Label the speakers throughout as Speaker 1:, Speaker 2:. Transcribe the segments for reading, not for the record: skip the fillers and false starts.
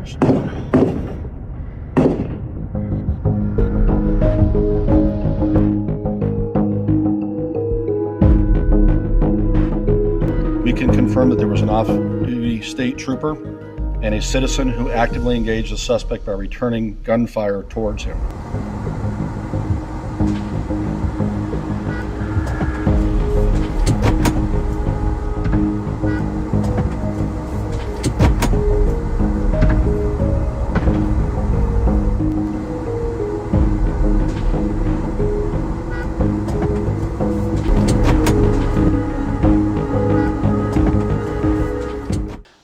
Speaker 1: first. We can confirm that there was an off-duty state trooper and a citizen who actively engaged the suspect by returning gunfire towards him.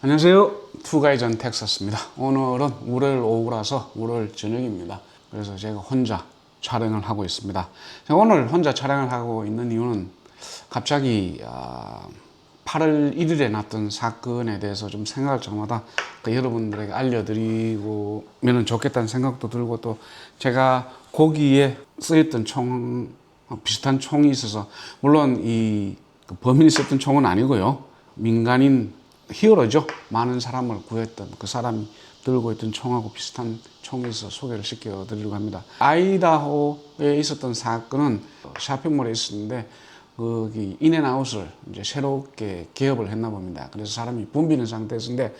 Speaker 2: 안녕하세요. 투가이전 텍사스입니다. 오늘은 월요일 오후라서 월요일 저녁입니다. 그래서 제가 혼자 촬영을 하고 있습니다. 제가 오늘 혼자 촬영을 하고 있는 이유는 갑자기 8월 1일에 났던 사건에 대해서 좀 생각을 저마다 여러분들에게 알려드리면 좋겠다는 생각도 들고, 또 제가 거기에 쓰였던 총, 비슷한 총이 있어서, 물론 이 범인이 썼던 총은 아니고요, 민간인 히어로죠. 많은 사람을 구했던 그 사람이 들고 있던 총하고 비슷한 총이 있어서 소개를 시켜드리려고 합니다. 아이다호에 있었던 사건은 쇼핑몰에 있었는데, 거기 인앤아웃을 이제 새롭게 개업을 했나 봅니다. 그래서 사람이 붐비는 상태였는데,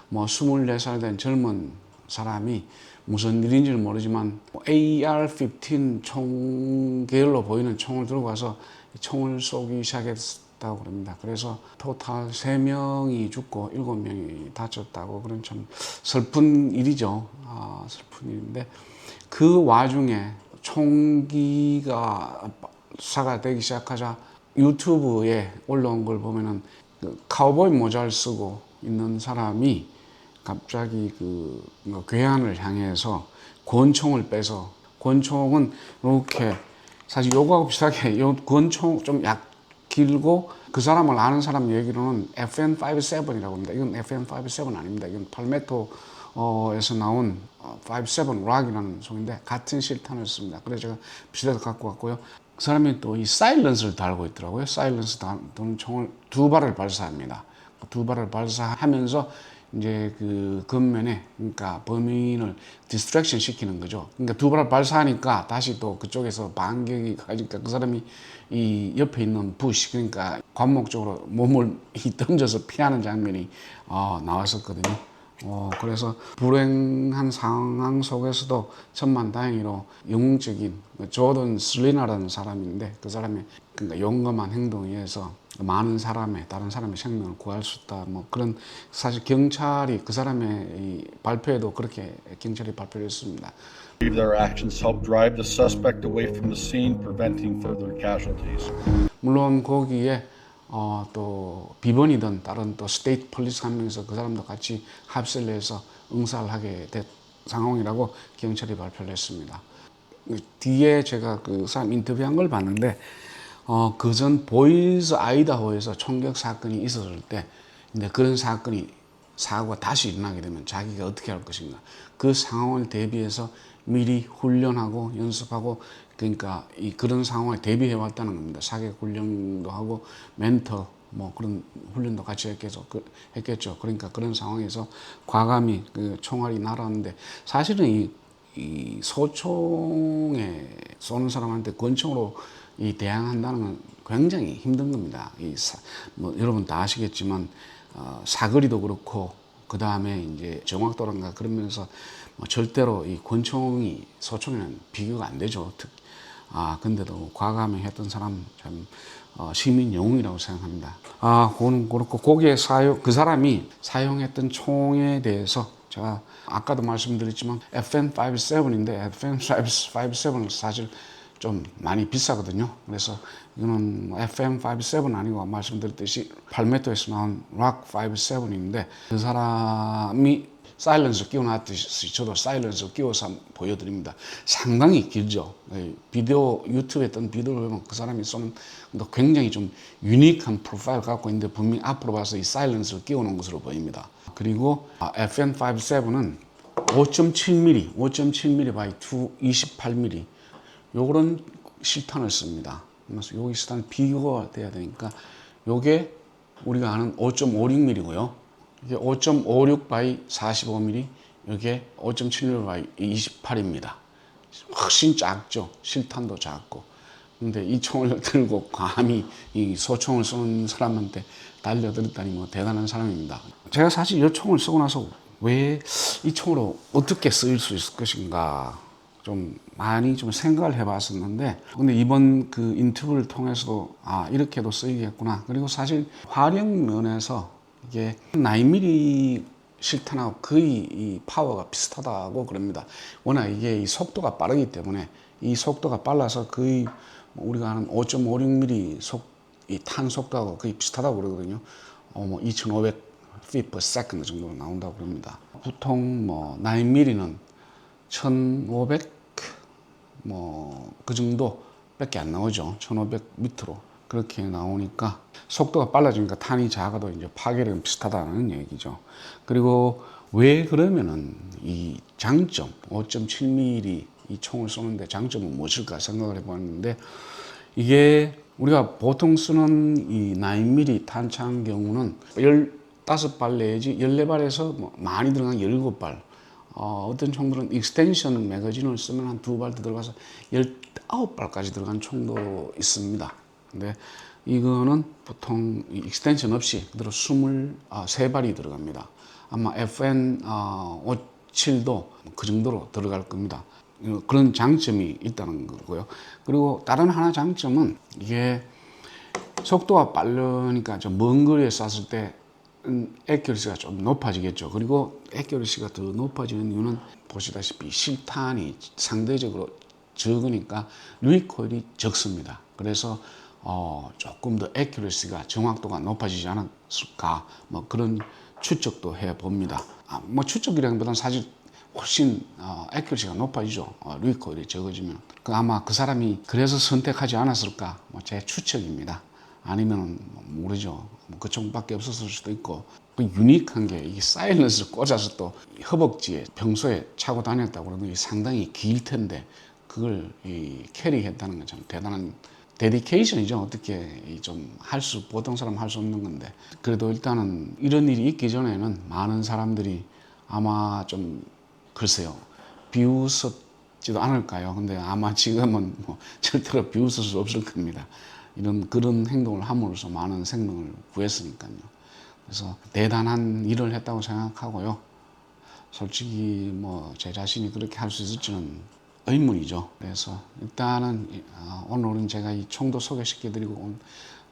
Speaker 2: 뭐 24살 된 젊은 사람이 무슨 일인지는 모르지만 AR-15 총 계열로 보이는 총을 들고 가서 총을 쏘기 시작했다고 그럽니다. 그래서 토탈 3명이 죽고 7명이 다쳤다고. 그런 참 슬픈 일이죠. 슬픈 일인데, 그 와중에 총기가 사가 되기 시작하자 유튜브에 올라온 걸 보면은 그 카우보이 모자를 쓰고 있는 사람이 갑자기 그 괴한을 향해서 권총을 빼서, 권총은 이렇게 사실 요거하고 비슷하게 요 권총 좀 길고, 그 사람을 아는 사람 얘기로는 FN57이라고 합니다. 이건 FN57 아닙니다. 이건 팔메토에서 나온 57 락이라는 총인데 같은 실탄을 씁니다. 그래서 제가 비슷해서 갖고 왔고요. 그 사람이 또 이 사일런스를 달고 있더라고요. 사일런스 도는 총을 2발을 발사합니다. 2발을 발사하면서 이제 그 겉면에, 그러니까 범인을 디스트랙션 시키는 거죠. 그러니까 2발을 발사하니까 다시 또 그쪽에서 반격이 가니까 그 사람이 이 옆에 있는 부시, 그러니까 관목 쪽으로 몸을 던져서 피하는 장면이 나왔었거든요. 그래서 불행한 상황 속에서도 천만다행히로 영웅적인 조던 슬리나라는 사람인데, 그 사람의 그러니까 용감한 행동에 의해서 많은 다른 사람의 생명을 구할 수 있다. 뭐 그런, 사실 경찰이 그 사람의 이 발표에도 그렇게 경찰이 발표를 했습니다.
Speaker 1: Their actions helped drive the suspect away from the scene, preventing further casualties.
Speaker 2: 물론 거기에 또 비번이든 다른 또 스테이트 폴리스 한 명에서 그 사람도 같이 합세를 해서 응사를 하게 된 상황이라고 경찰이 발표를 했습니다. 뒤에 제가 그 사람 인터뷰한 걸 봤는데, 그전 보이즈 아이다호에서 총격 사건이 있었을 때, 근데 그런 사고가 다시 일어나게 되면 자기가 어떻게 할 것인가, 그 상황을 대비해서 미리 훈련하고 연습하고, 그러니까 그런 상황에 대비해 왔다는 겁니다. 사격 훈련도 하고 멘터 뭐 그런 훈련도 같이 했겠죠. 그러니까 그런 상황에서 과감히 그 총알이 날아왔는데, 사실은 이 소총에 쏘는 사람한테 권총으로 대항한다는 건 굉장히 힘든 겁니다. 뭐 여러분 다 아시겠지만 사거리도 그렇고, 그 다음에 이제 정확도란가 그러면서 절대로 이 권총이 소총에는 비교가 안 되죠. 근데도 과감히 했던 사람 참 시민 영웅이라고 생각합니다. 그건 그렇고, 거기에 그 사람이 사용했던 총에 대해서 제가 아까도 말씀드렸지만 FN57인데, FN57은 사실 좀 많이 비싸거든요. 그래서 이거는 FM57 아니고 말씀드렸듯이 팔메토에서 나온 락 57인데, 그 사람이 사일런스 끼워놨듯이 저도 사일런스 끼워서 보여드립니다. 상당히 길죠. 유튜브에 뜬 비디오를 보면 그 사람이 쏘는 굉장히 좀 유니크한 프로파일을 갖고 있는데, 분명히 앞으로 봐서 이 사일런스를 끼워놓은 것으로 보입니다. 그리고 FN57은 5.7mm by 28mm 요런 실탄을 씁니다. 그래서 여기 실탄 비교가 돼야 되니까, 요게 우리가 아는 5.56mm고요. 이게 5.56 by 45mm, 이게 5.7mm 28입니다. 훨씬 작죠. 실탄도 작고. 근데 이 총을 들고 감히 이 소총을 쏘는 사람한테 달려들었다니 뭐 대단한 사람입니다. 제가 사실 이 총을 쓰고 나서 왜 이 총으로 어떻게 쓰일 수 있을 것인가 좀 많이 좀 생각을 해봤었는데, 근데 이번 그 인터뷰를 통해서도 이렇게도 쓰이겠구나. 그리고 사실 화력 면에서 이게 9mm 실탄하고 거의 이 파워가 비슷하다고 그럽니다. 워낙 이게 이 속도가 빠르기 때문에, 이 속도가 빨라서 거의 우리가 하는 5.56mm 이 탄 속도하고 거의 비슷하다고 그러거든요. 2,500 feet per second 정도로 나온다고 그럽니다. 보통 9mm는 1,500 그 정도밖에 안 나오죠. 1,500 밑으로 그렇게 나오니까 속도가 빨라지니까 탄이 작아도 이제 파괴력은 비슷하다는 얘기죠. 그리고 왜 그러면은 이 장점 5.7mm 이 총을 쏘는데 장점은 무엇일까 생각을 해봤는데, 이게 우리가 보통 쓰는 이 9mm 탄창 경우는 15발 내지 14발에서 많이 들어간 17발, 어떤 총들은 익스텐션 매거진을 쓰면 한 2발 더 들어가서 19발까지 들어간 총도 있습니다. 근데 이거는 보통 익스텐션 없이 그대로 23발이 들어갑니다. 아마 FN57도 그 정도로 들어갈 겁니다. 그런 장점이 있다는 거고요. 그리고 다른 하나 장점은 이게 속도가 빠르니까 좀 먼 거리에 쐈을 때 액큐러시가 좀 높아지겠죠. 그리고 액큐러시가 더 높아지는 이유는 보시다시피 실탄이 상대적으로 적으니까 리코일이 적습니다. 그래서 조금 더 액큐러시가 정확도가 높아지지 않았을까 그런 추측도 해봅니다. 추측이라기보다는 사실 훨씬 액큐러시가 높아지죠. 리코일이 적어지면. 아마 그 사람이 그래서 선택하지 않았을까 제 추측입니다. 아니면 모르죠. 그 총밖에 없었을 수도 있고. 유니크한 게 이게 사일런스를 꽂아서 또 허벅지에 평소에 차고 다녔다고 그러면 상당히 길 텐데 그걸 캐리했다는 건 참 대단한 데디케이션이죠. 어떻게 좀 보통 사람 할 수 없는 건데. 그래도 일단은 이런 일이 있기 전에는 많은 사람들이 아마 좀 글쎄요, 비웃었지도 않을까요? 근데 아마 지금은 절대로 비웃을 수 없을 겁니다. 그런 행동을 함으로써 많은 생명을 구했으니까요. 그래서 대단한 일을 했다고 생각하고요. 솔직히 제 자신이 그렇게 할 수 있을지는 의문이죠. 그래서 일단은 오늘은 제가 이 총도 소개시켜드리고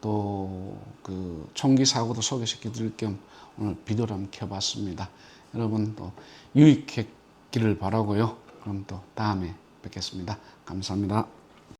Speaker 2: 또 그 총기 사고도 소개시켜드릴 겸 오늘 비디오를 한번 켜봤습니다. 여러분 또 유익했기를 바라고요. 그럼 또 다음에 뵙겠습니다. 감사합니다.